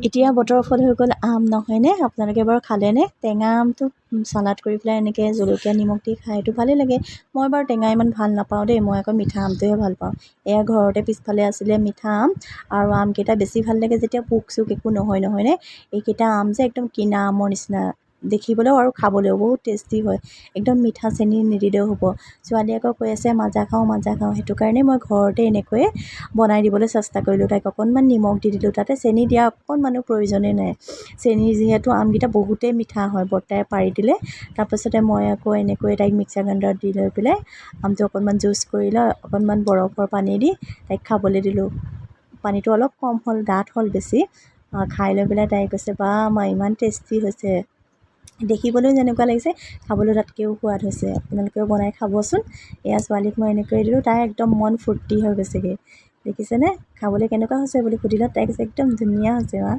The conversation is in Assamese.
এতিয়া বতৰৰ ফল হৈ গ'ল আম, নহয়নে? আপোনালোকে বাৰু খালেনে? টেঙা আমটো চালাড কৰি পেলাই এনেকৈ জলকীয়া নিমখ দি খাই এইটো ভালেই লাগে। মই বাৰু টেঙা ইমান ভাল নাপাওঁ দেই, মই আকৌ মিঠা আমটোহে ভাল পাওঁ। এয়া ঘৰতে পিছফালে আছিলে মিঠা আম, আৰু আমকেইটা বেছি ভাল লাগে যেতিয়া পোক চোক একো নহয়নে? এইকেইটা আম যে একদম কিনা আমৰ নিচিনা দেখিবলৈও আৰু খাবলৈও বহুত টেষ্টি হয়। একদম মিঠা চেনি নিদিলেও হ'ব। ছোৱালী আকৌ কৈ আছে মাজা খাওঁ, সেইটো কাৰণে মই ঘৰতে এনেকৈয়ে বনাই দিবলৈ চেষ্টা কৰিলোঁ। তাইক অকণমান নিমখ দি দিলোঁ, তাতে চেনি দিয়া অকণমানো প্ৰয়োজনেই নাই। চেনি যিহেতু আমকেইটা বহুতেই মিঠা হয়, বৰ্তাই পাৰি দিলে। তাৰপাছতে মই আকৌ এনেকৈ তাইক মিক্সাৰ গ্ৰাইণ্ডাৰত দি লৈ পেলাই আমটো অকণমান জুচ কৰি লৈ অকণমান বৰফৰ পানী দি তাইক খাবলৈ দিলোঁ। পানীটো অলপ কম হ'ল, ডাঠ হ'ল বেছি। খাই লৈ পেলাই তাই কৈছে, বা মা ইমান টেষ্টি হৈছে। দেখিবলৈও যেনেকুৱা লাগিছে খাবলৈ তাতকৈও সোৱাদ হৈছে। আপোনালোকেও বনাই খাবচোন। এয়া ছোৱালীক মই এনেকৈ দিলোঁ, তাই একদম মন ফূৰ্তি হৈ গৈছেগৈ। দেখিছেনে খাবলৈ কেনেকুৱা হৈছে বুলি সুধিলত তাই কৈছে একদম ধুনীয়া হৈছে মা।